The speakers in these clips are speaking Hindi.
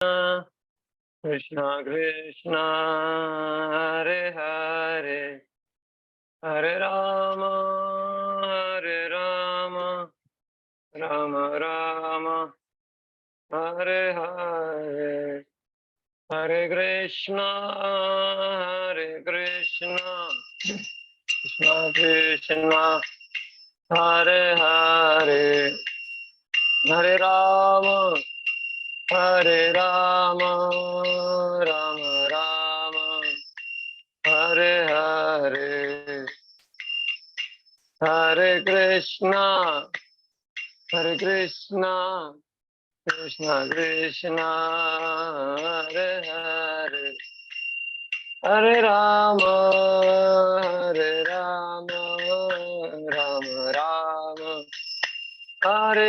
कृष्ण कृष्ण हरे हरे हरे राम राम राम हरे हरे हरे कृष्ण कृष्ण कृष्ण हरे हरे हरे राम राम राम हरे हरे हरे कृष्णा कृष्ण कृष्ण हरे हरे हरे राम राम राम हरे हरे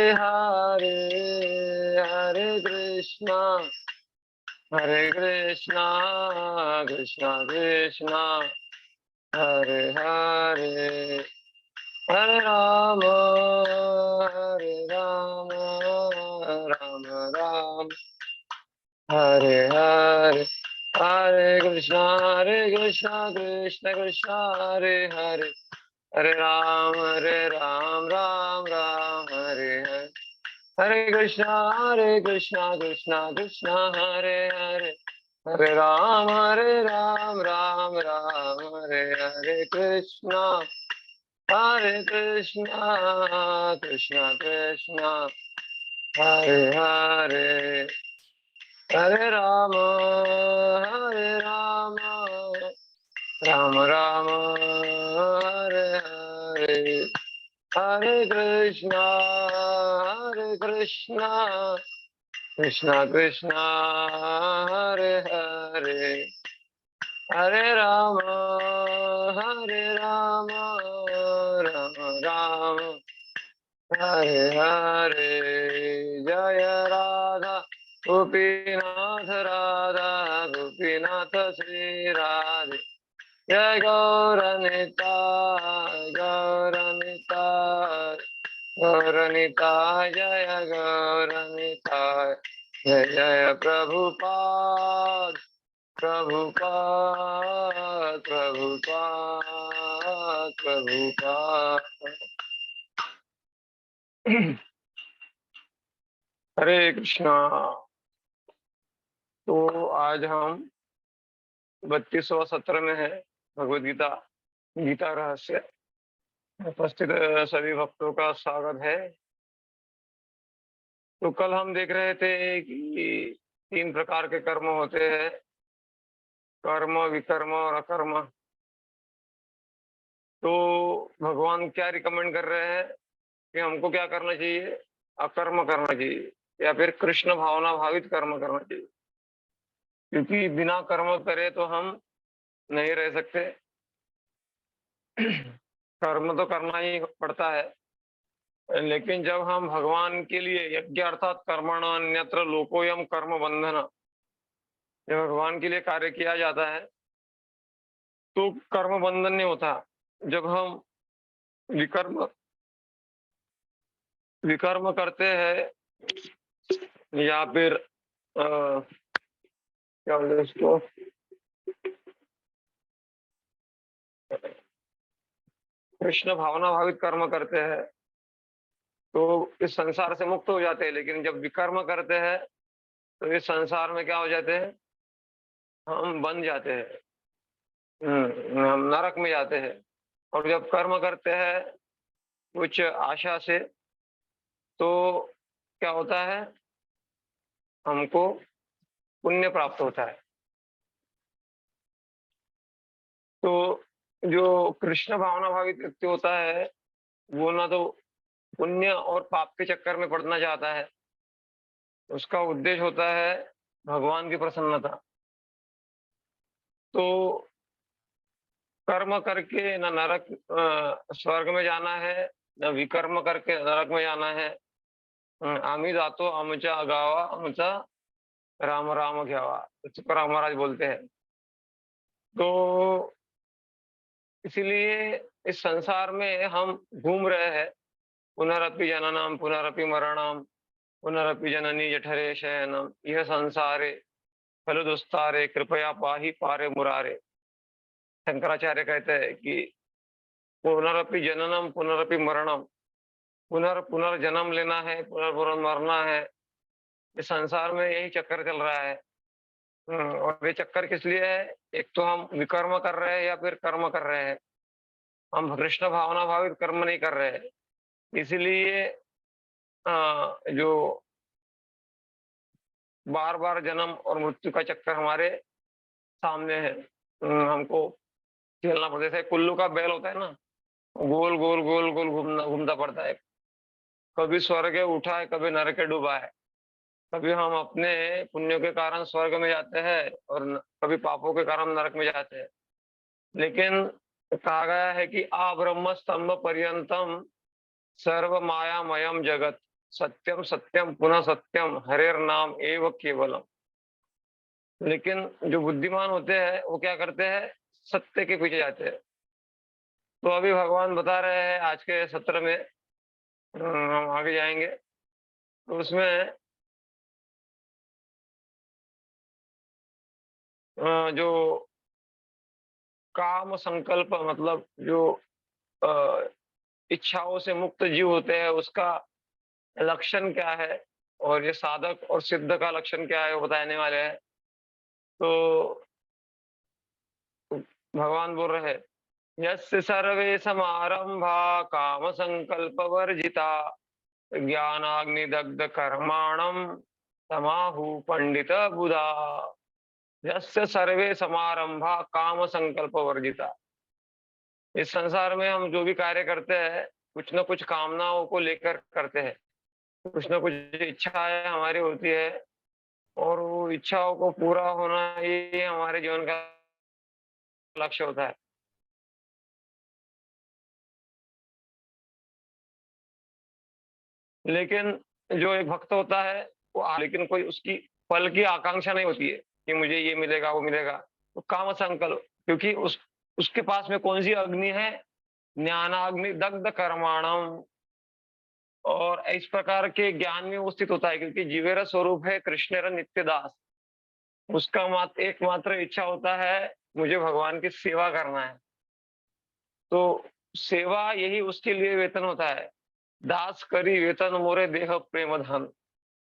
हरे कृष्णा कृष्ण कृष्ण हरे हरे हरे राम राम राम हरे हरे हरे कृष्णा कृष्ण कृष्ण हरे हरे हरे राम राम राम हरे हरे हरे कृष्णा कृष्ण कृष्ण हरे हरे हरे राम राम हरे हरे कृष्णा कृष्ण हरे हरे हरे राम राम हरे हरे हरे कृष्णा कृष्ण कृष्ण हरे हरे हरे राम राम राम हरे हरे जय गोपीनाथ श्री राधे जय गौरनिताय जय गौरनिताय जय जय प्रभुपाद हरे कृष्णा। तो आज हम 32वां सत्र में है भगवद गीता गीता रहस्य। उपस्थित सभी भक्तों का स्वागत है। तो कल हम देख रहे थे कि 3 प्रकार के कर्म होते हैं, कर्म, विकर्म और अकर्म। तो भगवान क्या रिकमेंड कर रहे हैं कि हमको क्या करना चाहिए? अकर्म करना चाहिए या फिर कृष्ण भावना भावित कर्म करना चाहिए, क्योंकि बिना कर्म करे तो हम नहीं रह सकते। कर्म तो करना ही पड़ता है, लेकिन जब हम भगवान के लिए यज्ञ अर्थात कर्मण अन्यत्र लोकोयम कर्म बंधन, जब भगवान के लिए कार्य किया जाता है तो कर्म बंधन नहीं होता। जब हम विकर्म विकर्म करते हैं या फिर क्या बोलते हैं उसको, कृष्ण भावना भावित कर्म करते हैं तो इस संसार से मुक्त हो जाते हैं। लेकिन जब विकर्म करते हैं तो इस संसार में क्या हो जाते हैं? हम बन जाते हैं, हम नरक में जाते हैं। और जब कर्म करते हैं कुछ आशा से तो क्या होता है? हमको पुण्य प्राप्त होता है। तो जो कृष्ण भावना भावित व्यक्ति होता है वो ना तो पुण्य और पाप के चक्कर में पड़ना चाहता है, उसका उद्देश्य होता है भगवान की प्रसन्नता। तो कर्म करके न नरक स्वर्ग में जाना है, न विकर्म करके नरक में जाना है। आम्ही जातो आमच्या गावा आमचा राम राम घ्यावा, तुकाराम महाराज बोलते हैं। तो इसीलिए इस संसार में हम घूम रहे हैं, पुनरपि जननम पुनरपि मरणम। पुनरपि जननी जठरे शयनम यह संसारे खलु दुस्तारे कृपया पाहि पारे मुरारे। शंकराचार्य कहते हैं कि पुनरपि जननम पुनरपि मरणम, पुनर्जन्म लेना है, मरना है। इस संसार में यही चक्कर चल रहा है। और ये चक्कर किस लिए है? एक तो हम विकर्म कर रहे हैं या फिर कर्म कर रहे हैं। हम कृष्ण भावना भावित कर्म नहीं कर रहे हैं। इसीलिए जो बार-बार जन्म और मृत्यु का चक्कर हमारे सामने है। हमको झेलना पड़ता है। जैसे कुल्लू का बैल होता है ना, गोल, गोल, गोल, गोल घूमता पड़ता है। कभी स्वर्ग उठा है, कभी नरक डूबा है। कभी हम अपने पुण्यों के कारण स्वर्ग में जाते हैं और कभी पापों के कारण नरक में जाते हैं। लेकिन कहा गया है कि आब्रह्म स्तंभ पर्यंतम सर्व मायामयम जगत, सत्यम सत्यम पुनः सत्यम हरेर नाम एव केवलम। लेकिन जो बुद्धिमान होते हैं वो क्या करते हैं? सत्य के पीछे जाते हैं। तो अभी भगवान बता रहे हैं आज के सत्र में, हम आगे जाएंगे तो उसमें जो काम संकल्प मतलब जो अ, इच्छाओं से मुक्त जीव होते हैं उसका लक्षण क्या है और ये साधक और सिद्ध का लक्षण क्या है वो बताने वाले हैं। तो भगवान बोल रहे हैं, यस्य सर्वे समारंभा काम संकल्प वर्जिता ज्ञानाग्निदग्ध कर्माणम तमाहु पंडित बुधा। यस्य सर्वे समारंभा काम संकल्प वर्जिता। इस संसार में हम जो भी कार्य करते हैं कुछ न कुछ कामनाओं को लेकर करते हैं। कुछ न कुछ इच्छाएं हमारी होती है और वो इच्छाओं को पूरा होना ये हमारे जीवन का लक्ष्य होता है। लेकिन जो एक भक्त होता है वो लेकिन कोई उसकी फल की आकांक्षा नहीं होती है कि मुझे ये मिलेगा वो मिलेगा। तो काम संकल्प, क्योंकि उसके पास में कौन सी अग्नि है? ज्ञानाग्नि दग्ध कर्माणम। और इस प्रकार के ज्ञान में वो स्थित होता है क्योंकि जीवेर स्वरूप है कृष्णेर नित्य दास। उसका एकमात्र इच्छा होता है मुझे भगवान की सेवा करना है। तो सेवा यही उसके लिए वेतन होता है। दास करी वेतन मोरे देह प्रेम धन,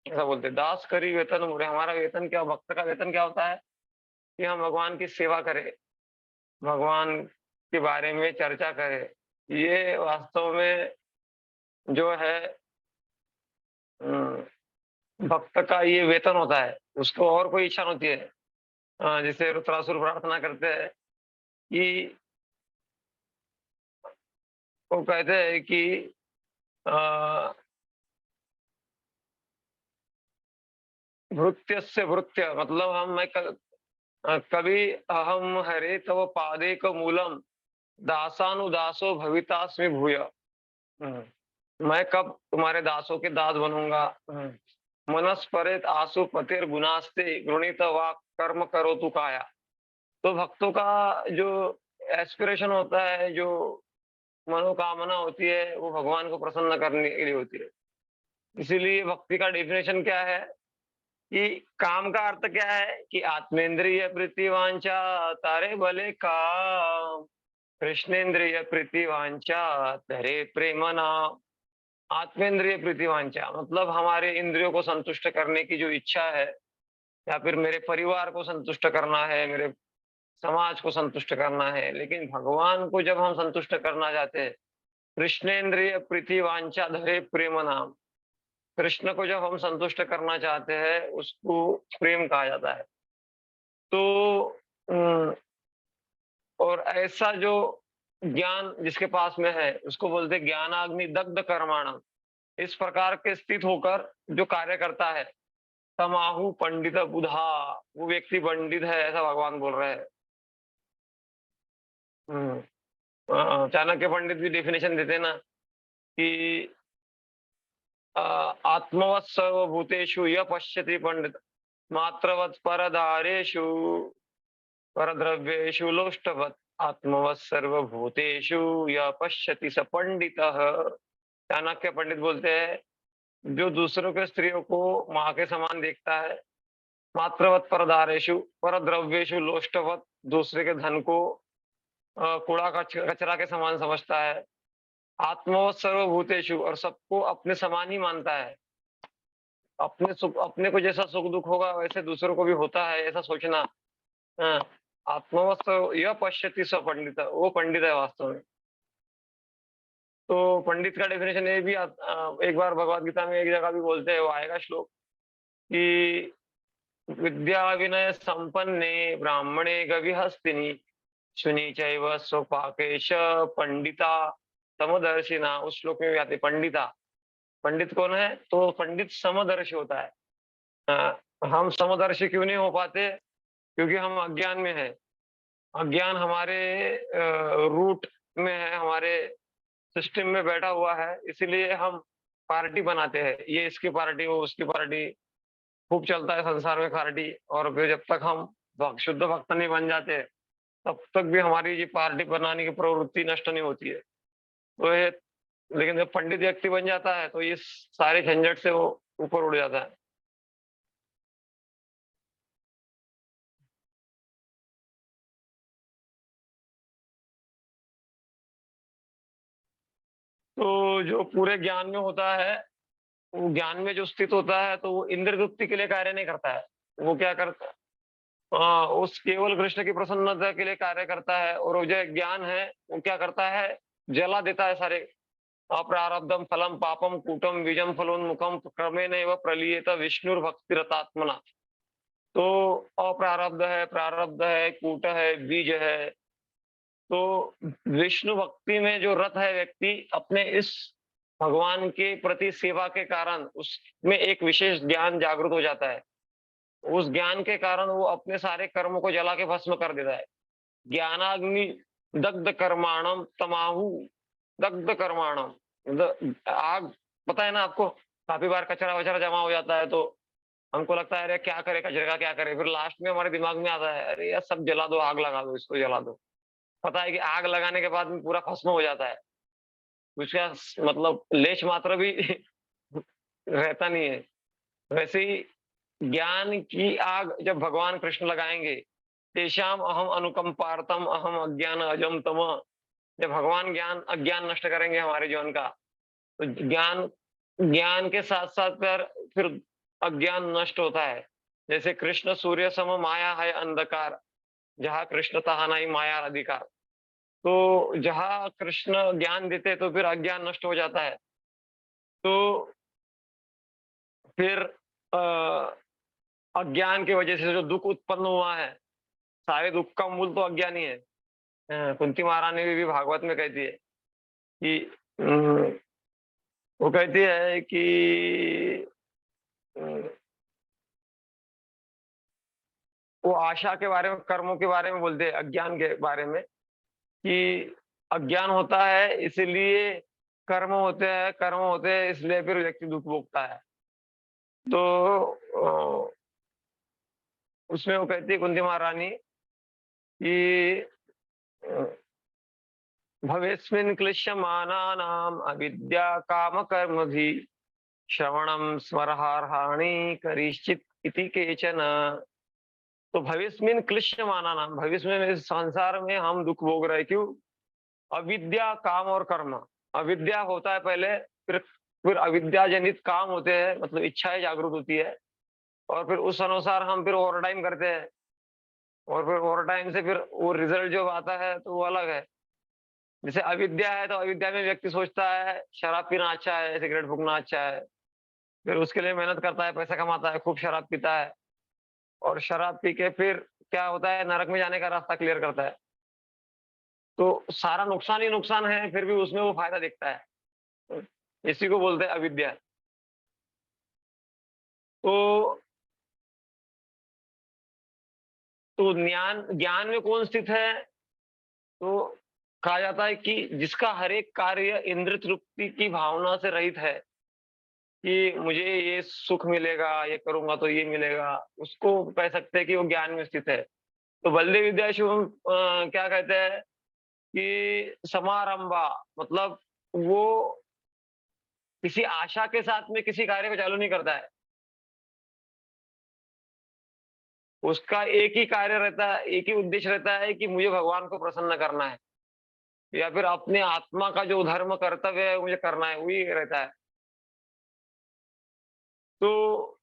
ऐसा बोलते हैं। दास करी वेतन मोरे, हमारा वेतन क्या, भक्त का वेतन क्या होता है कि हम भगवान की सेवा करें, भगवान के बारे में चर्चा करें। ये वास्तव में जो है भक्त का ये वेतन होता है। उसको और कोई इच्छा नहीं होती है। जैसे रुद्रासुर प्रार्थना करते हैं कि वो कहते हैं कि भृत्यस्य भृत्य मतलब कभी अहम हरे तव पादेक मूलम दासानुदासो भवितास्मि भूय। मैं कब तुम्हारे दासों के दास बनूंगा। मनस्परेत आसु पतिर गुनास्ते गृणीत वाक कर्म करो तू काया। तो भक्तों का जो एस्पिरेशन होता है, जो मनोकामना होती है, वो भगवान को प्रसन्न करने के लिए होती है। इसीलिए भक्ति का डेफिनेशन क्या है कि काम का अर्थ क्या है कि आत्मेंद्रिय प्रीति वांछा तारे भले काम, कृष्णेन्द्रिय प्रीति वांछा तरे प्रेम नाम। आत्मेंद्रिय प्रीति वांछा मतलब हमारे इंद्रियों को संतुष्ट करने की जो इच्छा है, या फिर मेरे परिवार को संतुष्ट करना है, मेरे समाज को संतुष्ट करना है। लेकिन भगवान को जब हम संतुष्ट करना चाहते हैं, कृष्णेन्द्रिय प्रीति वांछा धरे प्रेम नाम, कृष्ण को जब हम संतुष्ट करना चाहते हैं उसको प्रेम कहा जाता है। तो और ऐसा जो ज्ञान जिसके पास में है उसको बोलते ज्ञानाग्नि दग्ध कर्माणम। इस प्रकार के स्थित होकर जो कार्य करता है, तमाहु पंडित बुधा, वो व्यक्ति पंडित है ऐसा भगवान बोल रहे हैं। चाणक्य पंडित भी डेफिनेशन देते हैं ना कि आत्मवत् सर्वभूतेषु य पश्यति पंडित मात्रवत् परदारेषु परद्रव्येषु लोष्टवत् आत्मवत् सर्वभूतेषु य पश्यति स पंडितः। चाणक्य पंडित बोलते हैं जो दूसरों के स्त्रियों को माँ के समान देखता है, मात्रवत परदारेषु परद्रव्येषु लोष्टवत, दूसरे के धन को कूड़ा कचरा के समान समझता है, आत्मवत सर्वभूतेषु, और सबको अपने समान ही मानता है। अपने को जैसा सुख दुख होगा वैसे दूसरों को भी होता है, ऐसा सोचना। हाँ, आत्मवत यह पश्यति स पंडित, वो पंडित है वास्तव में। तो पंडित का डेफिनेशन ये भी एक बार भगवत गीता में एक जगह भी बोलते हैं, वो आएगा श्लोक कि विद्या विनय संपन्ने ब्राह्मणे गविहस्तिनि शुनि चैव स्वपाकेश पंडिता समदर्शिना। उस श्लोक में भी आते पंडिता। पंडित कौन है? तो पंडित समदर्शी होता है। हम समदर्शी क्यों नहीं हो पाते? क्योंकि हम अज्ञान में है। अज्ञान हमारे रूट में है, हमारे सिस्टम में बैठा हुआ है, इसीलिए हम पार्टी बनाते हैं, ये इसकी पार्टी, वो उसकी पार्टी। खूब चलता है संसार में पार्टी। और फिर जब तक हम शुद्ध भक्त नहीं बन जाते, तब तक भी हमारी ये पार्टी बनाने की प्रवृत्ति नष्ट नहीं होती है। तो ये, लेकिन जब पंडित व्यक्ति बन जाता है तो ये सारे झंझट से वो ऊपर उड़ जाता है। तो जो पूरे ज्ञान में होता है, वो ज्ञान में जो स्थित होता है, तो वो इंद्र तृप्ति के लिए कार्य नहीं करता है। वो क्या करता है? उस केवल कृष्ण की प्रसन्नता के लिए कार्य करता है। और वो जो ज्ञान है वो क्या करता है? जला देता है सारे। अप्रारब्धम फलम पापम कूटम बीजम फलोन्मुखम क्रमेण एव प्रलीयेत विष्णुर्भक्तिरतात्मना। तो अप्रारब्ध है, प्रारब्ध है, कूट है, बीज है। तो विष्णु भक्ति में जो रत है व्यक्ति, अपने इस भगवान के प्रति सेवा के कारण उसमें एक विशेष ज्ञान जागृत हो जाता है। उस ज्ञान के कारण वो अपने सारे कर्मों को जला के भस्म कर देता है। ज्ञानाग्नि दग्ध कर्माणम तमाहु दग्ध कर्माणम। आग, पता है ना आपको, काफी बार कचरा वचरा जमा हो जाता है तो हमको लगता है अरे क्या करे, कचरे का क्या करे। फिर लास्ट में हमारे दिमाग में आता है अरे यार सब जला दो, आग लगा दो, इसको जला दो। पता है कि आग लगाने के बाद में पूरा भस्म हो जाता है, उसका मतलब लेश मात्र भी रहता नहीं है। वैसे ही ज्ञान की आग जब भगवान कृष्ण लगाएंगे, तेषाम अहम अनुकंपार्थम अहम अज्ञान अजम तम। जब भगवान ज्ञान अज्ञान नष्ट करेंगे हमारे जीवन का, तो ज्ञान ज्ञान के साथ साथ फिर अज्ञान नष्ट होता है। जैसे कृष्ण सूर्य सम माया है अंधकार, जहाँ कृष्ण तहा नहीं माया अधिकार। तो जहाँ कृष्ण ज्ञान देते तो फिर अज्ञान नष्ट हो जाता है। तो फिर अज्ञान की वजह से जो दुख उत्पन्न हुआ है, सारे दुख का मूल तो अज्ञान ही है। कुंती महारानी भी भागवत में कहती है कि वो कहती है कि अम, वो आशा के बारे में, कर्मों के बारे में बोलते हैं, अज्ञान के बारे में, कि अज्ञान होता है इसीलिए कर्म होते हैं इसलिए फिर व्यक्ति दुख भोगता है। तो उसमें वो कहती है कुंती महारानी कि भवेस्मिन् क्लिश्यमानानाम् अविद्या कामकर्मभिः श्रवणं स्मरहार्हाणि करिष्चित् इति केचन। तो भविष्यमिन क्लिश्यमाना नाम, भविष्य में इस संसार में हम दुख भोग रहे, क्यों? अविद्या काम और कर्म। अविद्या होता है पहले, फिर अविद्या जनित काम होते हैं, मतलब इच्छाएं जागृत होती है, और फिर उस अनुसार हम फिर ओवर टाइम करते हैं, और फिर ओवर टाइम से फिर वो रिजल्ट जो आता है तो वो अलग है। जैसे अविद्या है तो अविद्या में व्यक्ति सोचता है शराब पीना अच्छा है, सिगरेट फूकना अच्छा है, फिर उसके लिए मेहनत करता है, पैसा कमाता है, खूब शराब पीता है, और शराब पी के फिर क्या होता है, नरक में जाने का रास्ता क्लियर करता है। तो सारा नुकसान ही नुकसान है, फिर भी उसमें वो फायदा दिखता है। इसी को बोलते हैं अविद्या। तो ज्ञान ज्ञान में कौन स्थित है? तो कहा जाता है कि जिसका हर एक कार्य इंद्र तृप्ति की भावना से रहित है, कि मुझे ये सुख मिलेगा, ये करूंगा तो ये मिलेगा, उसको कह सकते हैं कि वो ज्ञान में स्थित है। तो बलदेव विद्या शुभम क्या कहते हैं कि समारंभा, मतलब वो किसी आशा के साथ में किसी कार्य को चालू नहीं करता है। उसका एक ही कार्य रहता है, एक ही उद्देश्य रहता है कि मुझे भगवान को प्रसन्न करना है या फिर अपने आत्मा का जो धर्म कर्तव्य है मुझे करना है, वही रहता है। तो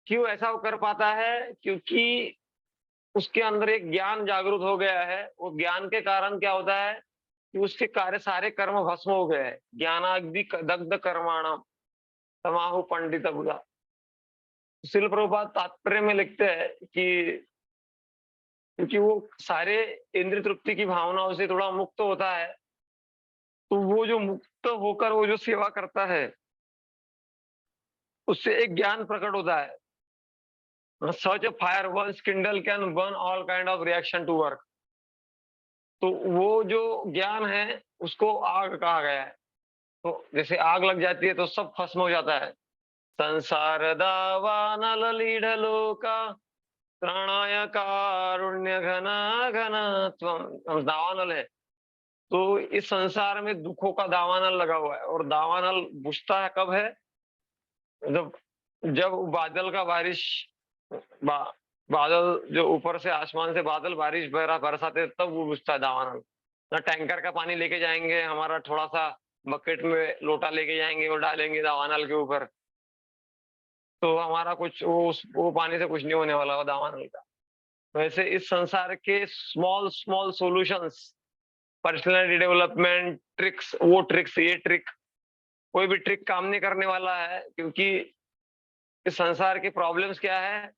क्यों ऐसा वो कर पाता है? क्योंकि उसके अंदर एक ज्ञान जागृत हो गया है। वो ज्ञान के कारण क्या होता है कि उसके कार्य सारे कर्म भस्म हो गए हैं। ज्ञानाग्नि दग्ध कर्माणम तमाहु पंडित बुधा। शिल प्रभुपाद तात्पर्य में लिखते हैं कि क्योंकि वो सारे इंद्रिय तृप्ति की भावनाओं से थोड़ा मुक्त होता है, तो वो जो मुक्त होकर वो जो सेवा करता है, उससे एक ज्ञान प्रकट होता है। Such a fire once kindle can burn all kind of reaction to work. तो वो जो ज्ञान है उसको आग कहा गया है। तो जैसे आग लग जाती है तो सब भस्म हो जाता है। संसार दावानल लीढ़लोका प्राणाय कारुण्य घना घना त्वं। दावानल है, तो इस संसार में दुखों का दावानल लगा हुआ है और दावानल बुझता है कब है? जब जब बादल का बारिश बा, बादल जो ऊपर से आसमान से बादल बारिश बरसाते हैं, तब वो बुझता है दावानल। ना टैंकर का पानी लेके जाएंगे, हमारा थोड़ा सा बकेट में लोटा लेके जाएंगे और डालेंगे दावानल के ऊपर, तो हमारा कुछ वो पानी से कुछ नहीं होने वाला वो दावानल का। वैसे इस संसार के small small solutions, personality development tricks, वो ट्रिक्स, ये ट्रिक, कोई भी ट्रिक काम नहीं करने वाला है, क्योंकि इस संसार की प्रॉब्लम्स क्या है?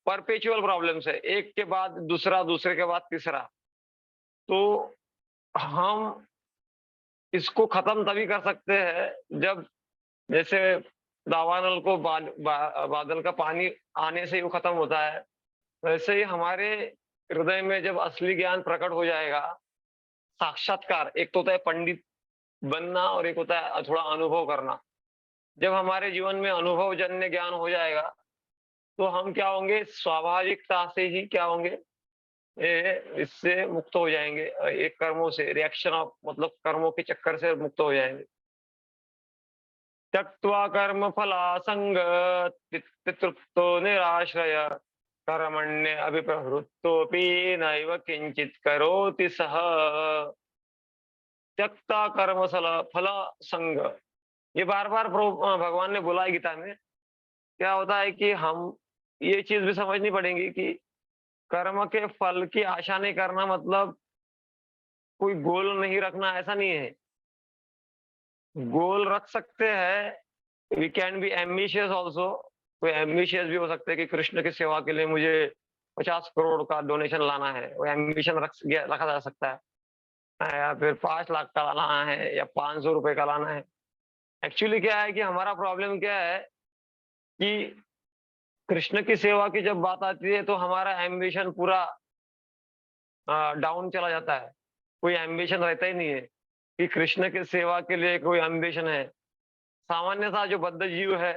परपेचुअल प्रॉब्लम्स है, एक के बाद दूसरा, दूसरे के बाद तीसरा। तो हम इसको खत्म तभी कर सकते हैं जब, जैसे दावानल को बादल का पानी आने से ही वो खत्म होता है, वैसे ही हमारे हृदय में जब असली ज्ञान प्रकट हो जाएगा, साक्षात्कार, एक तो होता है पंडित बनना और एक होता है थोड़ा अनुभव करना। जब हमारे जीवन में अनुभव जन्य ज्ञान हो जाएगा, तो हम क्या होंगे, स्वाभाविकता से ही क्या होंगे, इससे मुक्त हो जाएंगे, एक कर्मों से, रिएक्शन ऑफ मतलब कर्मों के चक्कर से मुक्त हो जाएंगे। त्यक्त्वा कर्म फलासंग तृप्तो निराश्रय कर्मण्य अभिप्रवृत्तोऽपि नैव किंचित करोति सः। त्यक्ता कर्म फल संग, ये बार बार भगवान ने बोला है गीता में। क्या होता है कि हम ये चीज भी समझनी पड़ेगी कि कर्म के फल की आशा नहीं करना मतलब कोई गोल नहीं रखना, ऐसा नहीं है। गोल रख सकते हैं, we can be ambitious also. कोई एम्बिशियस भी हो सकता है कि कृष्ण की सेवा के लिए मुझे 50 करोड़ का डोनेशन लाना है, वो एम्बिशन रखा जा सकता है। या फिर 5 लाख का लाना है या 500 रुपए का लाना है। एक्चुअली क्या है कि हमारा प्रॉब्लम क्या है कि कृष्ण की सेवा की जब बात आती है तो हमारा एम्बिशन पूरा डाउन चला जाता है। कोई एम्बिशन रहता ही नहीं है कि कृष्ण की सेवा के लिए कोई एम्बिशन है। सामान्य सा जो बद्ध जीव है,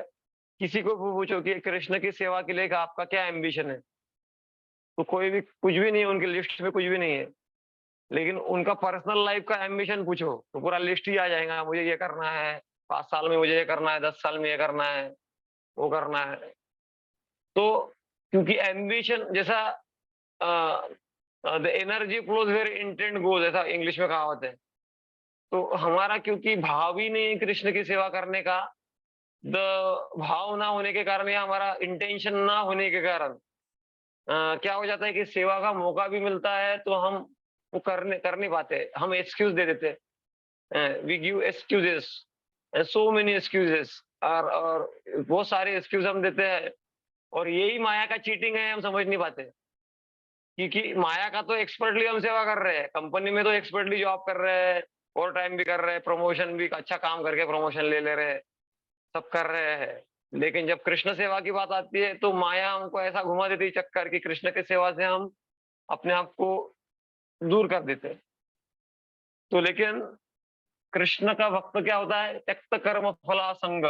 किसी को भी पूछो कि कृष्ण की सेवा के लिए आपका क्या एम्बिशन है, तो कोई भी कुछ भी नहीं है, उनकी लिस्ट में कुछ भी नहीं है। लेकिन उनका पर्सनल लाइफ का एम्बिशन पूछो तो पूरा लिस्ट ही आ जाएगा, मुझे ये करना है, 5 साल में मुझे ये करना है, 10 साल में ये करना है, वो करना है। तो क्योंकि एम्बिशन जैसा the energy flows where intent goes, ऐसा इंग्लिश में कहावत है। तो हमारा क्योंकि भाव ही नहीं है कृष्ण की सेवा करने का, द भाव ना होने के कारण या हमारा इंटेंशन ना होने के कारण क्या हो जाता है कि सेवा का मौका भी मिलता है तो हम वो कर नहीं पाते, हम एक्सक्यूज दे देते हैं। We give excuses, so many excuses, और बहुत सारे एक्सक्यूज हम देते हैं। और यही माया का चीटिंग है, हम समझ नहीं पाते। क्योंकि माया का तो एक्सपर्टली हम सेवा कर रहे हैं, कंपनी में तो एक्सपर्टली जॉब कर रहे हैं, ओवर टाइम भी कर रहे हैं, प्रमोशन भी अच्छा काम करके प्रमोशन ले रहे हैं, सब कर रहे हैं। लेकिन जब कृष्ण सेवा की बात आती है तो माया हमको ऐसा घुमा देती है चक्कर की कृष्ण की सेवा से हम अपने आप को दूर कर देते हैं। तो लेकिन कृष्ण का भक्त क्या होता है, त्यक्त कर्म फला संग।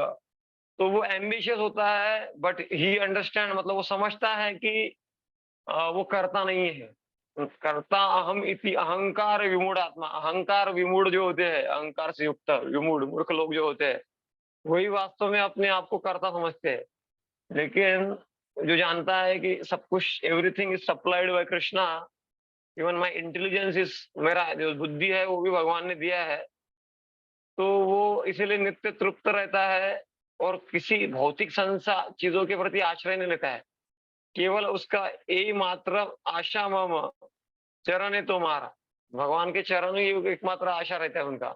तो वो एम्बिशियस होता है बट ही अंडरस्टैंड, मतलब वो समझता है कि वो करता नहीं है। कर्ता अहम इति अहंकार विमूढ़ आत्मा, अहंकार विमूढ़ जो होते हैं, अहंकार से युक्त विमूढ़ मूर्ख लोग जो होते हैं, वही वास्तव में अपने आप को कर्ता समझते हैं। लेकिन जो जानता है कि सब कुछ everything is supplied by Krishna, even my intelligence is, मेरा जो बुद्धि है वो भी भगवान ने दिया है, तो वो इसीलिए नित्य तृप्त रहता है और किसी भौतिक संसा चीजों के प्रति आश्रय नहीं लेता है। केवल उसका एकमात्र आशा मम चरण है तुम्हारा, भगवान के चरण ही एकमात्र आशा रहता है उनका।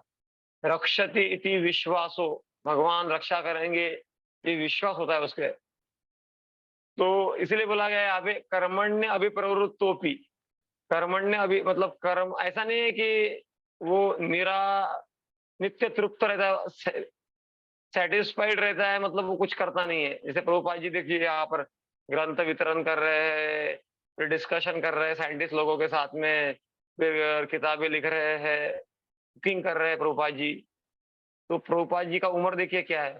रक्षति इति विश्वासो, भगवान रक्षा करेंगे ये विश्वास होता है उसके। तो इसलिए बोला गया है यहाँ पे कर्मण्य अभिप्रवृत्तोपि, कर्मण्य अभी मतलब कर्म ऐसा नहीं है कि वो निरा नित्य तृप्त रहता है, सैटिस्फाइड रहता है, मतलब वो कुछ करता नहीं है। जैसे प्रभुपाद जी देखिए यहाँ पर ग्रंथ वितरण कर रहे हैं, फिर डिस्कशन कर रहे हैं साइंटिस्ट लोगों के साथ में, फिर किताबें लिख रहे हैं, कुकिंग कर रहे हैं प्रभुपाद जी। तो प्रभुपाद जी का उम्र देखिए क्या है।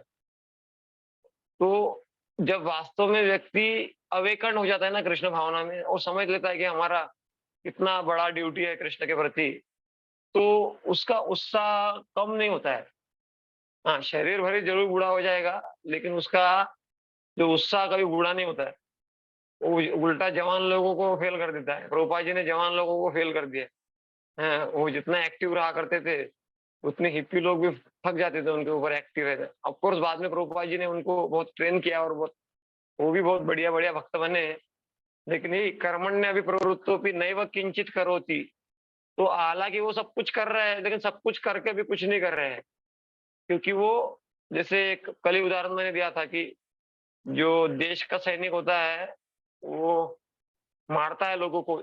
तो जब वास्तव में व्यक्ति अवेकन हो जाता है ना कृष्ण भावना में और समझ लेता है कि हमारा कितना बड़ा ड्यूटी है कृष्ण के प्रति, तो उसका उत्साह कम नहीं होता है। हाँ, शरीर भले ज़रूर बूढ़ा हो जाएगा, लेकिन उसका जो उत्साह कभी बूढ़ा नहीं होता है। वो उल्टा जवान लोगों को फेल कर देता है। प्रभुपाद जी ने जवान लोगों को फेल कर दिया। हैं, वो जितना एक्टिव रहा करते थे, उतने हिप्पी लोग भी थक जाते थे उनके ऊपर एक्टिव रहते। ऑफ कोर्स बाद में प्रभुपाद जी ने उनको बहुत ट्रेन किया और बहुत वो भी बहुत बढ़िया-बढ़िया भक्त बने। लेकिन यही कर्मण्य प्रवृत्तोपि नैव किंचित करोति, तो हालाँकि वो सब कुछ कर रहे हैं, लेकिन सब कुछ करके भी कुछ नहीं कर रहे हैं। क्योंकि वो जैसे एक कल ही उदाहरण मैंने दिया था कि जो देश का सैनिक होता है, वो मारता है लोगों को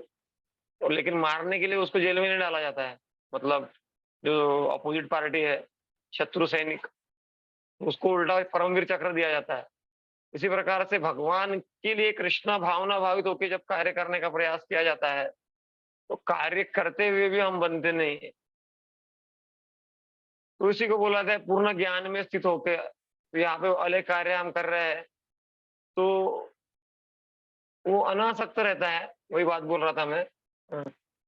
और लेकिन मारने के लिए उसको जेल में नहीं डाला जाता है। मतलब जो अपोजिट पार्टी है, शत्रु सैनिक, उसको उल्टा परमवीर चक्र दिया जाता है। इसी प्रकार से भगवान के लिए कृष्णा भावना भावित होकर जब कार्य करने का प्रयास किया जाता है, तो कार्य करते हुए भी हम बनते नहीं हैं। तो इसी को बोला जाता है पूर्ण ज्ञान में स्थित होके, तो यहाँ पे अलग कार्य हम कर रहे हैं, तो वो अनासक्त रहता है, वही बात बोल रहा था मैं।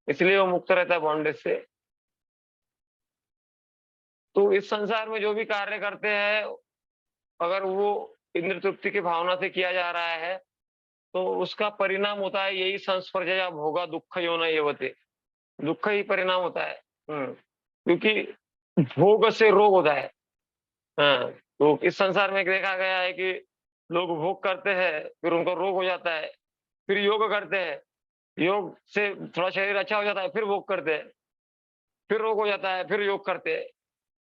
इसलिए वो मुक्त रहता है बॉन्डेज से। तो इस संसार में जो भी कार्य करते हैं, अगर वो इंद्र तृप्ति की भावना से किया जा रहा है, तो उसका परिणाम होता है यही संस्पर्शजा भोगा दुःख योन एवते, दुःख ही परिणाम होता है। क्योंकि भोग से रोग होता है। हाँ, तो इस संसार में देखा गया है कि लोग भोग करते हैं, फिर उनको रोग हो जाता है, फिर योग करते हैं, योग से थोड़ा शरीर अच्छा हो जाता है, फिर भोग करते हैं, फिर रोग हो जाता है, फिर योग करते हैं।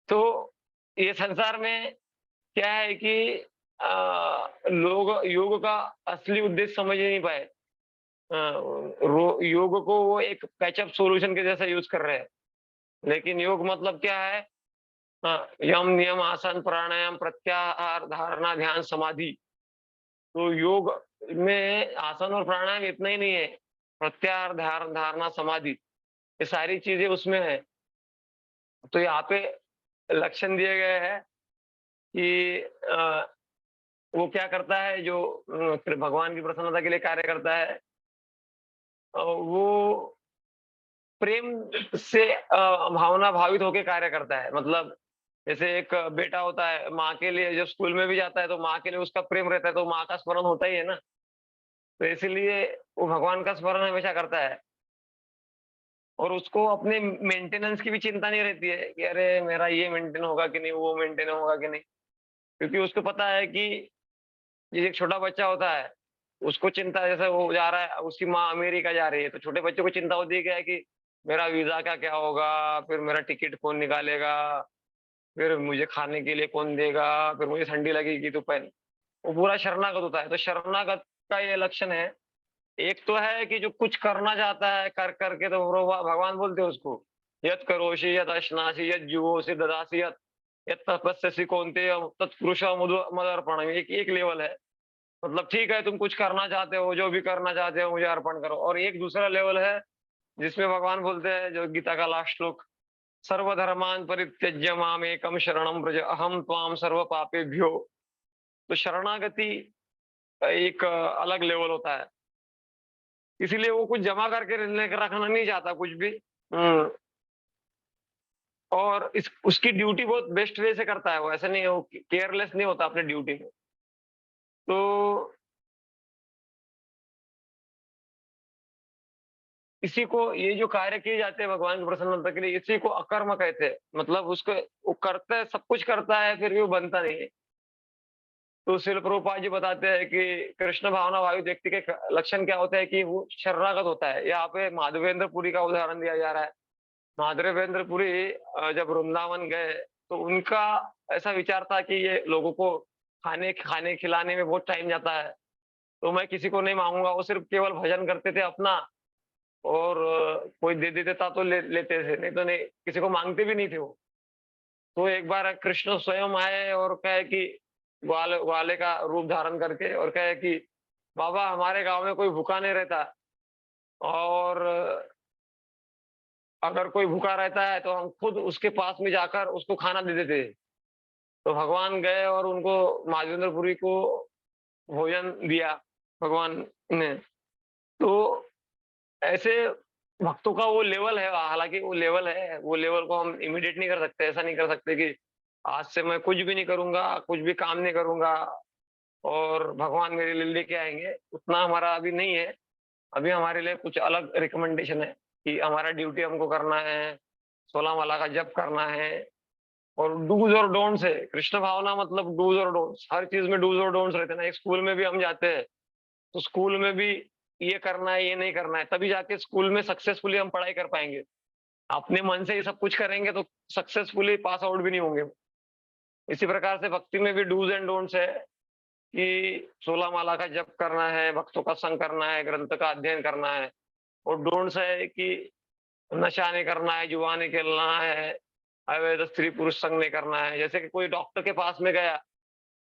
तो ये संसार में क्या है कि लोग योग का असली उद्देश्य समझ ही नहीं पाए। योग को वो एक पैचअप सॉल्यूशन के जैसा यूज कर रहे हैं। लेकिन योग मतलब क्या है? यम नियम आसन प्राणायाम प्रत्याहार धारणा ध्यान समाधि। तो योग में आसन और प्राणायाम इतना ही नहीं है, प्रत्याहार धारणा समाधि, ये सारी चीजें उसमें है। तो यहाँ पे लक्षण दिए गए हैं कि वो क्या करता है जो फिर भगवान की प्रसन्नता के लिए कार्य करता है, वो प्रेम से भावना भावित होके कार्य करता है। मतलब जैसे एक बेटा होता है, माँ के लिए जब स्कूल में भी जाता है तो माँ के लिए उसका प्रेम रहता है, तो माँ का स्मरण होता ही है ना। तो इसीलिए वो भगवान का स्मरण हमेशा करता है और उसको अपने मेंटेनेंस की भी चिंता नहीं रहती है कि अरे मेरा ये मेंटेन होगा कि नहीं, वो मेंटेन होगा कि नहीं। क्योंकि उसको पता है कि ये एक छोटा बच्चा होता है, उसको चिंता, जैसे वो जा रहा है, उसकी माँ अमेरिका जा रही है, तो छोटे बच्चों को चिंता होती है क्या है कि मेरा वीज़ा का क्या होगा, फिर मेरा टिकट कौन निकालेगा, फिर मुझे खाने के लिए कौन देगा, फिर मुझे ठंडी लगेगी तो पहन। वो पूरा शरणागत होता है। तो शरणागत का ये लक्षण है। एक तो है कि जो कुछ करना चाहता है, कर करके तो वो भगवान बोलते हैं उसको, यत् करोषि यत् अश्नासि यत् जुहोषि ददासि यत् तपस्यसि कौन्तेय तत्पुरुषः मदर्पणम्। एक एक लेवल है। मतलब ठीक है, तुम कुछ करना चाहते हो, जो भी करना चाहते हो मुझे अर्पण करो। और एक दूसरा लेवल है जिसमें भगवान बोलते हैं, जो गीता का लास्ट श्लोक, सर्वधर्मान् परित्यज्य मामेकं शरणं व्रज अहं त्वां सर्व पापेभ्यो। तो शरणागति का एक अलग लेवल होता है। इसीलिए वो कुछ जमा करके रखना नहीं चाहता कुछ भी। हुँ, और इस उसकी ड्यूटी बहुत बेस्ट वे से करता है वो, ऐसा नहीं है वो केयरलेस नहीं होता अपनी ड्यूटी में। तो इसी को ये जो कार्य किए जाते हैं भगवान की प्रसन्नता के लिए, इसी को अकर्म कहते हैं। मतलब उसको वो करता है, सब कुछ करता है, फिर भी वो बनता नहीं है। तो श्रील प्रभुपाद जी बताते हैं कि कृष्ण भावना भावित व्यक्ति के लक्षण क्या होते हैं कि वो शरणागत होता है। यहाँ पे माधवेंद्र पुरी का उदाहरण दिया जा रहा है। माधवेंद्र पुरी जब वृंदावन गए तो उनका ऐसा विचार था कि ये लोगों को खाने खाने खिलाने में बहुत टाइम जाता है, तो मैं किसी को नहीं मांगूंगा। वो सिर्फ केवल भजन करते थे अपना, और कोई दे देता तो लेते थे, नहीं तो नहीं, किसी को मांगते भी नहीं थे वो। तो एक बार कृष्ण स्वयं आए और कहे कि ग्वाले ग्वाले का रूप धारण करके, और कहे कि बाबा हमारे गांव में कोई भूखा नहीं रहता, और अगर कोई भूखा रहता है तो हम खुद उसके पास में जाकर उसको खाना दे देते। तो भगवान गए और उनको माधवेंद्रपुरी को भोजन दिया भगवान ने। तो ऐसे भक्तों का वो लेवल है, हालाँकि वो लेवल है, वो लेवल को हम इमीडिएट नहीं कर सकते। ऐसा नहीं कर सकते कि आज से मैं कुछ भी नहीं करूँगा, कुछ भी काम नहीं करूँगा और भगवान मेरे लिए लेके आएँगे, उतना हमारा अभी नहीं है। अभी हमारे लिए कुछ अलग रिकमेंडेशन है कि हमारा ड्यूटी हमको करना है, 16 माला का जप करना है, और डूज़ और डोंट्स है। कृष्ण भावना मतलब डूज़ और डोंट्स, हर चीज़ में डूज़ और डोंट्स रहते हैं ना। एक स्कूल में भी हम जाते हैं, तो स्कूल में भी ये करना है, ये नहीं करना है, तभी जाके स्कूल में सक्सेसफुली हम पढ़ाई कर पाएँगे। अपने मन से ये सब कुछ करेंगे तो सक्सेसफुली पास आउट भी नहीं होंगे। इसी प्रकार से भक्ति में भी डूज़ एंड डोंट्स है कि 16 माला का जप करना है, भक्तों का संग करना है, ग्रंथ का अध्ययन करना है, और डोंट्स है कि नशा नहीं करना है, जुआ नहीं खेलना है, अवैध स्त्री पुरुष संग नहीं करना है। जैसे कि कोई डॉक्टर के पास में गया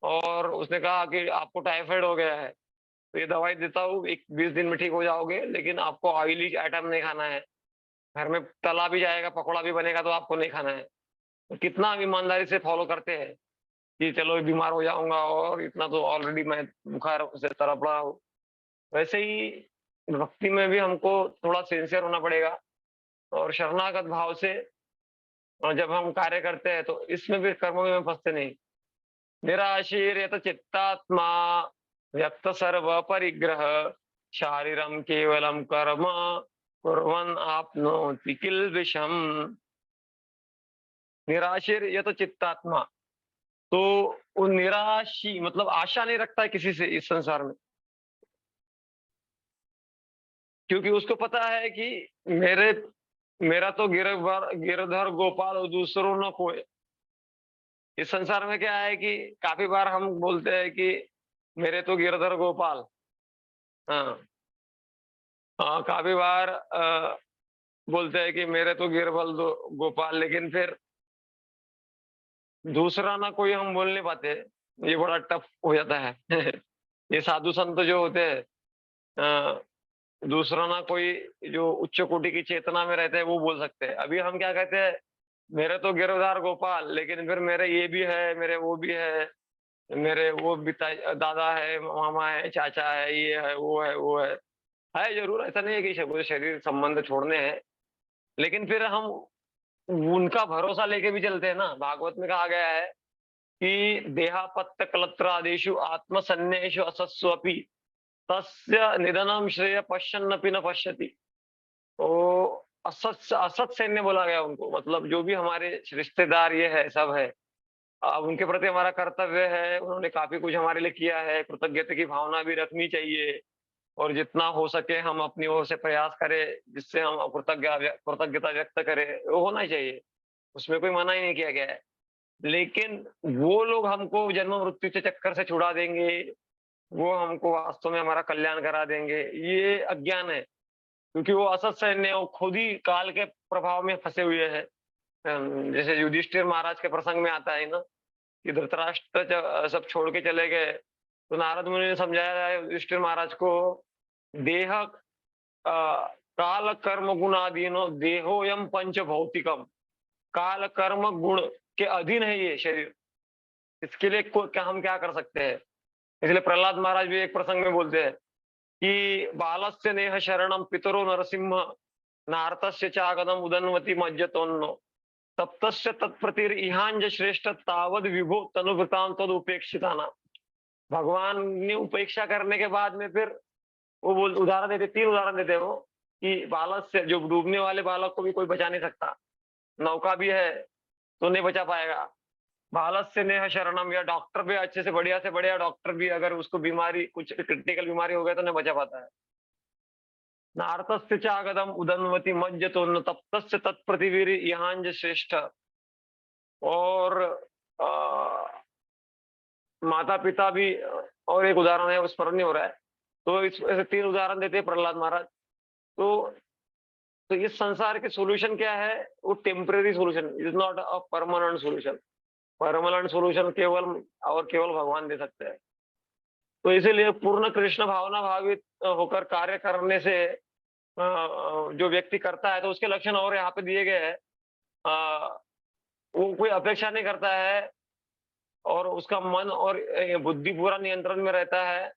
और उसने कहा कि आपको टाइफाइड हो गया है, तो ये दवाई देता हूँ, 20 दिन में ठीक हो जाओगे, लेकिन आपको ऑयली आइटम नहीं खाना है। घर में तला भी जाएगा, पकौड़ा भी बनेगा तो आपको नहीं खाना है। तो कितना हम ईमानदारी से फॉलो करते हैं कि चलो बीमार हो जाऊँगा और इतना तो ऑलरेडी मैं बुखार से तड़प रहा हूँ। वैसे ही भक्ति में भी हमको थोड़ा सिंसियर होना पड़ेगा, और शरणागत भाव से जब हम कार्य करते हैं तो इसमें भी कर्मों में फँसते नहीं। निराशीर्यत चित्तात्मा व्यक्त सर्व परिग्रह शारीरम केवलम कर्म कुर्वन् आपनोति किल्बिषम्। निराशीर्यत चित्तात्मा, तो वो निराशी मतलब आशा नहीं रखता है किसी से इस संसार में, क्योंकि उसको पता है कि मेरे मेरा तो गिरधर गोपाल और दूसरों न कोई। इस संसार में क्या है कि काफी बार हम बोलते हैं कि मेरे तो गिरधर गोपाल। हाँ, हाँ, काफी बार बोलते हैं कि मेरे तो गिरबल दो गोपाल, लेकिन फिर दूसरा ना कोई हम बोल नहीं पाते। ये बड़ा टफ हो जाता है। ये साधु संत जो होते हैं, अ, दूसरा ना कोई जो उच्च कोटि की चेतना में रहते हैं वो बोल सकते हैं। अभी हम क्या कहते हैं, मेरे तो गिरधार गोपाल, लेकिन फिर मेरे ये भी है, मेरे वो भी है, मेरे वो दादा है, मामा है, चाचा है, ये है, वो है, वो है। है ज़रूर, ऐसा नहीं है कि मुझे शरीर संबंध छोड़ने हैं, लेकिन फिर हम उनका भरोसा लेके भी चलते हैं ना। भागवत में कहा गया है कि देहापत्य कलत्रादिषु आत्मसन्नेषु असत्स्वपि तस्य निधनम श्रेय पश्यन्नपि न पश्यति। तो असत असत सैन्य बोला गया उनको, मतलब जो भी हमारे रिश्तेदार ये है, सब है। अब उनके प्रति हमारा कर्तव्य है, उन्होंने काफ़ी कुछ हमारे लिए किया है, कृतज्ञता की भावना भी रखनी चाहिए, और जितना हो सके हम अपनी ओर से प्रयास करें, जिससे हम कृतज्ञता व्यक्त करें, वो होना ही चाहिए। उसमें कोई मना ही नहीं किया गया है। लेकिन वो लोग हमको जन्म मृत्यु के चक्कर से छुड़ा देंगे, वो हमको वास्तव में हमारा कल्याण करा देंगे, ये अज्ञान है। क्योंकि वो असत सैन्य, वो खुद ही काल के प्रभाव में फँसे हुए हैं। जैसे युधिष्ठिर महाराज के प्रसंग में आता है ना कि धृतराष्ट्र सब छोड़ के चले गए, तो नारद मुनि ने समझाया है युधिष्ठिर महाराज को, देह काल कर्म गुणाधीनो देहोयम पंच भौतिकम। काल कर्म गुण के अधीन है ये शरीर। इसके लिए क्या हम क्या कर सकते हैं? इसलिए प्रहलाद महाराज भी एक प्रसंग में बोलते हैं कि बालस्य नेह शरणं पितरो नरसिंह नार्तस्य चागदम उदन्वति मज्जतोन्नो तप्तस्य तत्प्रतिर्इहांज श्रेष्ठ तावद विभो तनुभृतां तद उपेक्षिता ना। भगवान ने उपेक्षा करने के बाद में फिर वो बोल उदाहरण देते, 3 उदाहरण देते वो कि बालक से, जो डूबने वाले बालक को भी कोई बचा नहीं सकता, नौका भी है तो नहीं बचा पाएगा। बालक से नेह शरणम, या डॉक्टर भी अच्छे से बढ़िया डॉक्टर भी अगर उसको बीमारी, कुछ क्रिटिकल बीमारी हो गया तो नहीं बचा पाता है। नार्तस्य चागदम उदन्वति मज्जतो न तप्तस्य तत्प्रतिवीर इहांज श्रेष्ठ। और माता पिता भी, और एक उदाहरण है उस पर नहीं हो रहा है, तो इस ऐसे 3 उदाहरण देते हैं प्रहलाद महाराज। तो इस संसार के सॉल्यूशन क्या है? वो temporary solution, is not a permanent solution. Permanent solution केवल और केवल भगवान दे सकते हैं। तो इसीलिए पूर्ण कृष्ण भावना भावित होकर कार्य करने से जो व्यक्ति करता है तो उसके लक्षण और यहाँ पे दिए गए हैं। वो कोई अपेक्षा नहीं करता है और उसका मन और बुद्धि पूरा नियंत्रण में रहता है,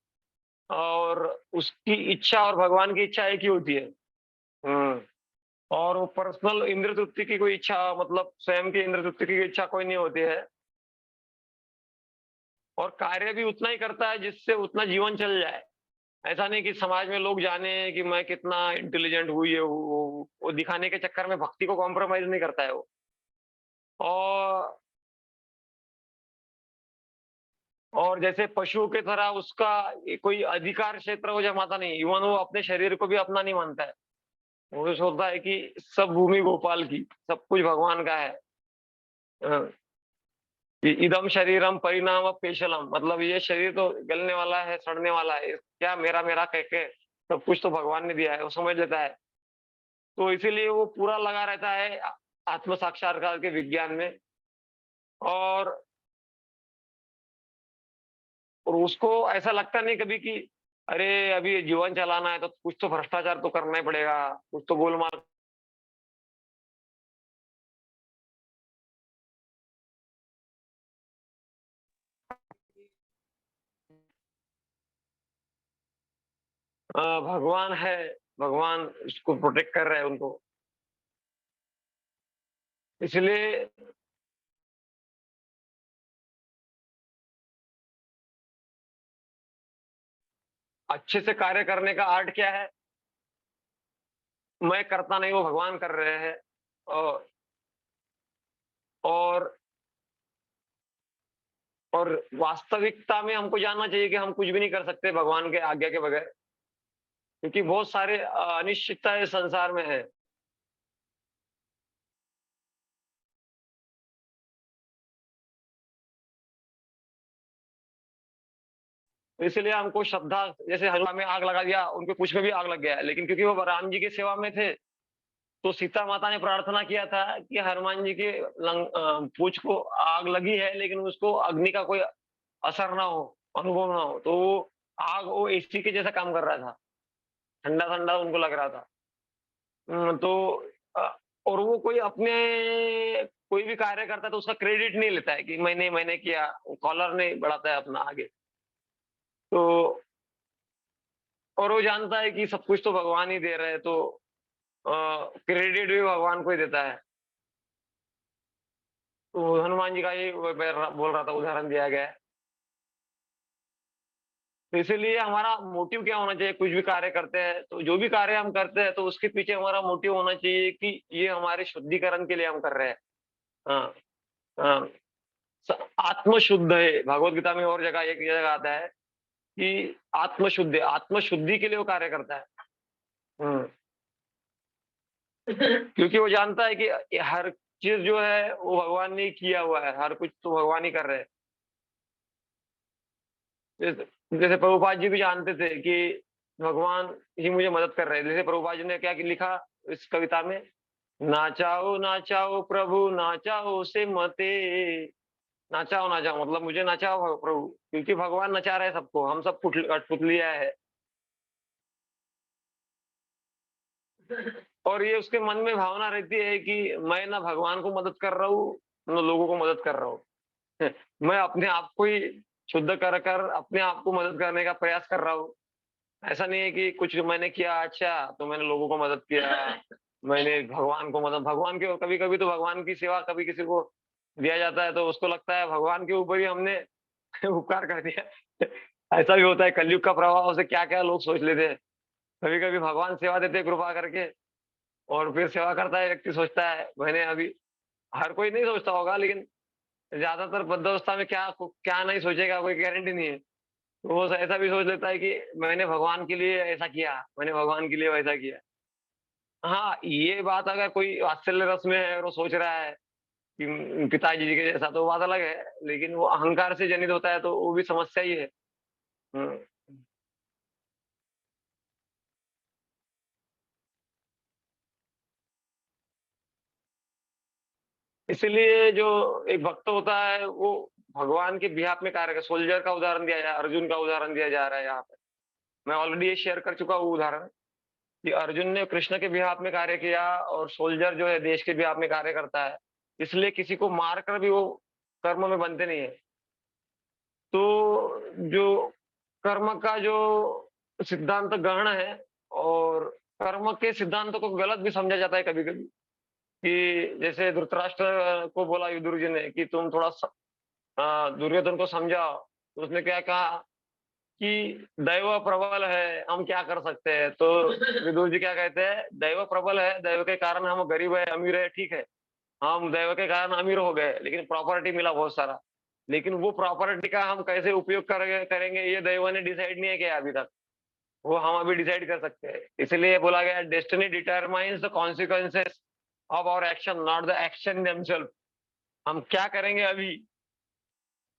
और उसकी इच्छा और भगवान की इच्छा एक ही होती है। और वो पर्सनल इंद्र तृप्ति की कोई इच्छा, मतलब स्वयं की इंद्र तृप्ति की इच्छा कोई नहीं होती है। और कार्य भी उतना ही करता है जिससे उतना जीवन चल जाए। ऐसा नहीं कि समाज में लोग जाने कि मैं कितना इंटेलिजेंट हूँ, ये हूँ, वो दिखाने के चक्कर में भक्ति को कॉम्प्रोमाइज नहीं करता है वो। और जैसे पशु की तरह उसका कोई अधिकार क्षेत्र हो जमाता नहीं, इवन वो अपने शरीर को भी अपना नहीं मानता है। वो सोचता है कि सब भूमि गोपाल की, सब कुछ भगवान का है। इदम शरीरम परिणाम पेशलम, मतलब ये शरीर तो गलने वाला है, सड़ने वाला है, क्या मेरा मेरा कह के सब कुछ तो भगवान ने दिया है, वो समझ लेता है। तो इसीलिए वो पूरा लगा रहता है आत्म साक्षात्कार के विज्ञान में। और उसको ऐसा लगता नहीं कभी कि अरे अभी जीवन चलाना है तो कुछ तो भ्रष्टाचार तो करना ही पड़ेगा, कुछ तो गोलमाल। भगवान है, भगवान उसको प्रोटेक्ट कर रहे हैं उनको। इसलिए अच्छे से कार्य करने का आर्ट क्या है? मैं करता नहीं, वो भगवान कर रहे हैं। और और और वास्तविकता में हमको जानना चाहिए कि हम कुछ भी नहीं कर सकते भगवान के आज्ञा के बगैर, क्योंकि बहुत सारे अनिश्चितता इस संसार में है। तो इसलिए हमको श्रद्धा, जैसे हनुमान में आग लगा दिया, उनके पूछ में भी आग लग गया, लेकिन क्योंकि वो राम जी की सेवा में थे, तो सीता माता ने प्रार्थना किया था कि हनुमान जी के पूछ को आग लगी है लेकिन उसको अग्नि का कोई असर ना हो, अनुभव ना हो। तो वो आग वो एसी के जैसा काम कर रहा था, ठंडा ठंडा उनको लग रहा था। तो अ, और वो कोई अपने कोई भी कार्य करता है तो उसका क्रेडिट नहीं लेता है कि मैंने किया, कॉलर नहीं बढ़ाता है अपना आगे। तो और वो जानता है कि सब कुछ तो भगवान ही दे रहे हैं, तो क्रेडिट भी भगवान को ही देता है। तो हनुमान जी का ये बोल रहा था, उदाहरण दिया गया है। तो इसीलिए हमारा मोटिव क्या होना चाहिए? कुछ भी कार्य करते हैं तो जो भी कार्य हम करते हैं तो उसके पीछे हमारा मोटिव होना चाहिए कि ये हमारे शुद्धिकरण के लिए हम कर रहे हैं। हाँ, हाँ। आत्म शुद्ध है, भगवत गीता में और जगह एक जगह आता है कि आत्मशुद्ध, आत्मशुद्धि के लिए वो कार्य करता है। हम्म। क्योंकि वो जानता है कि हर चीज जो है वो भगवान ने ही किया हुआ है, हर कुछ तो भगवान ही कर रहे हैं। जैसे जैसे प्रभुपाद जी भी जानते थे कि भगवान ही मुझे मदद कर रहे हैं। जैसे प्रभुपाद जी ने क्या लिखा इस कविता में, नाचाओ नाचाओ प्रभु नाचाओ से मते। नाचाओ नाचाओ मतलब मुझे नचाओ प्रभु, क्योंकि भगवान नचा रहे हैं सबको, हम सब कठपुतलियां है। और ये उसके मन में भावना रहती है कि मैं ना भगवान को मदद कर रहा हूँ, ना लोगों को मदद कर रहा हूँ। मैं अपने आप को ही शुद्ध कर कर अपने आप को मदद करने का प्रयास कर रहा हूँ। ऐसा नहीं है कि कुछ मैंने किया अच्छा, तो मैंने लोगों को मदद किया, मैंने भगवान को मदद भगवान के कभी-कभी तो भगवान की सेवा कभी किसी को दिया जाता है तो उसको लगता है भगवान के ऊपर ही हमने उपकार कर दिया। ऐसा भी होता है कलयुग का प्रभाव से क्या-क्या लोग सोच लेते हैं। कभी-कभी भगवान सेवा देते हैं कृपा करके और फिर सेवा करता है व्यक्ति सोचता है मैंने अभी हर कोई नहीं सोचता होगा लेकिन ज़्यादातर बद्धअवस्था में क्या नहीं सोचेगा कोई गारंटी नहीं है। तो वो ऐसा भी सोच लेता है कि मैंने भगवान के लिए ऐसा किया, मैंने भगवान के लिए वैसा किया। हाँ, ये बात अगर कोई वात्सल्य रस में है और वो सोच रहा है कि पिताजी जी के जैसा तो बात अलग है, लेकिन वो अहंकार से जनित होता है तो वो भी समस्या ही है। हुँ। इसीलिए जो एक भक्त होता है वो भगवान के बिहाफ में कार्य कर सोल्जर का उदाहरण दिया जा अर्जुन का उदाहरण दिया जा रहा है यहाँ पे। मैं ऑलरेडी ये शेयर कर चुका हूँ उदाहरण कि अर्जुन ने कृष्ण के बिहाफ में कार्य किया और सोल्जर जो है देश के बिहाफ में कार्य करता है। इसलिए किसी को मारकर भी वो कर्म में बनते नहीं है। तो जो कर्म का जो सिद्धांत गहन है और कर्म के सिद्धांतों को गलत भी समझा जाता है कभी-कभी कि जैसे धृतराष्ट्र को बोला युधिष्ठिर जी ने कि तुम थोड़ा दुर्योधन को समझाओ। तो उसने क्या कहा कि दैव प्रबल है, हम क्या कर सकते हैं? तो विदुर जी क्या कहते हैं, दैव प्रबल है, दैव के कारण हम गरीब है, अमीर है, ठीक है। हम दैव के कारण अमीर हो गए, लेकिन प्रॉपर्टी मिला बहुत सारा। लेकिन वो प्रॉपर्टी का हम कैसे उपयोग करेंगे ये दैव ने डिसाइड नहीं किया अभी तक। वो हम अभी डिसाइड कर सकते हैं। इसलिए बोला गया destiny determines the consequences of our action, not the action themselves. हम क्या करेंगे अभी,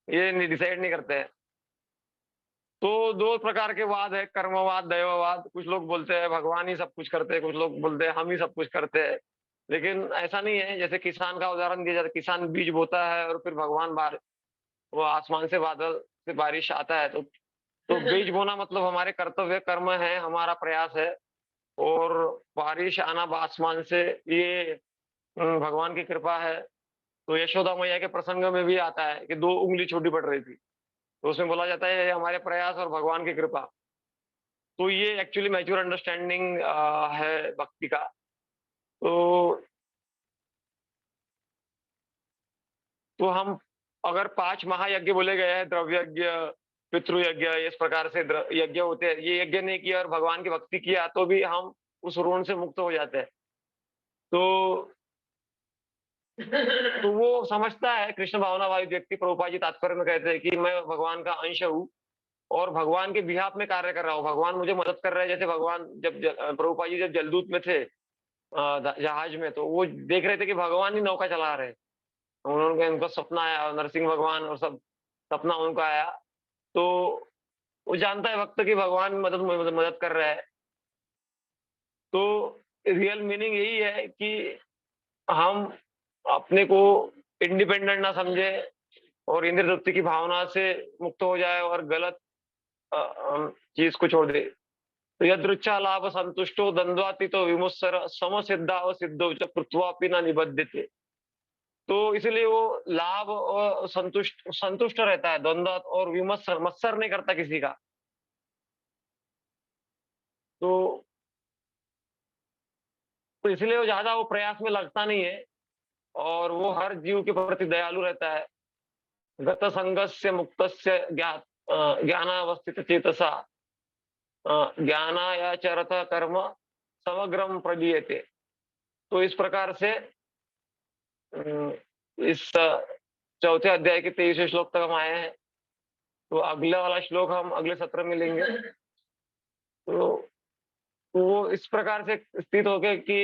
ये नहीं डिसाइड नहीं करते हैं। तो 2 प्रकार के वाद है, कर्मवाद, दैववाद। कुछ लोग बोलते हैं भगवान ही सब कुछ करते हैं, कुछ लोग बोलते हैं हम ही सब कुछ करते हैं। लेकिन ऐसा नहीं है, जैसे किसान का उदाहरण दिया जाता है, किसान बीज बोता है और फिर भगवान वो आसमान से बादल से बारिश आता है तो बीज बोना मतलब हमारे कर्तव्य कर्म है, हमारा प्रयास है और बारिश आना आसमान से ये भगवान की कृपा है। तो यशोदा मैया के प्रसंग में भी आता है कि 2 उँगली छोटी पड़ रही थी। तो उसमें बोला जाता है ये हमारे प्रयास और भगवान की कृपा। तो ये एक्चुअली मैच्योर अंडरस्टैंडिंग है भक्ति का। तो तो हम अगर 5 महायज्ञ बोले गए हैं, द्रव्य यज्ञ, पितृ यज्ञ, इस प्रकार से यज्ञ होते हैं। ये यज्ञ नहीं किया और भगवान की भक्ति किया तो भी हम उस ऋण से मुक्त हो जाते हैं। तो तो वो समझता है कृष्ण भावनावादी व्यक्ति प्रभुपाद जी तात्पर्य में कहते हैं कि मैं भगवान का अंश हूँ और भगवान के बिहाफ में कार्य कर रहा हूँ। भगवान मुझे मदद कर रहे हैं जैसे भगवान प्रभुपाद जी जब जलदूत में थे जहाज में तो वो देख रहे थे कि भगवान ही नौका चला रहे हैं। उन्होंने उनका सपना आया नरसिंह भगवान और सब सपना उनका आया। तो वो जानता है वक़्त कि भगवान मदद कर रहा है। तो रियल मीनिंग यही है कि हम अपने को इंडिपेंडेंट ना समझें और इंद्र तृप्ति की भावना से मुक्त हो जाए और गलत चीज़ को छोड़ दें। तो यदृच्छा लाभ संतुष्टो द्वंद्वातीतो विमुत्सर समसिद्धाव सिद्धौ च कृत्वापि न निबध्यते। तो इसीलिए वो लाभ और संतुष्ट संतुष्ट रहता है, द्वंद्व और विमत्सर मत्सर नहीं करता किसी का। तो तो इसलिए वो ज़्यादा वो प्रयास में लगता नहीं है और वो हर जीव के प्रति दयालु रहता है। गत संगस्य मुक्तस्य ज्ञानावस्थित चेतसा ज्ञानायाचरत कर्म समग्रम प्रदीयते। तो इस प्रकार से इस चौथे अध्याय के 23वें श्लोक तक हम आए हैं। तो अगला वाला श्लोक हम अगले सत्र में लेंगे। तो तो वो इस प्रकार से स्थित हो गए कि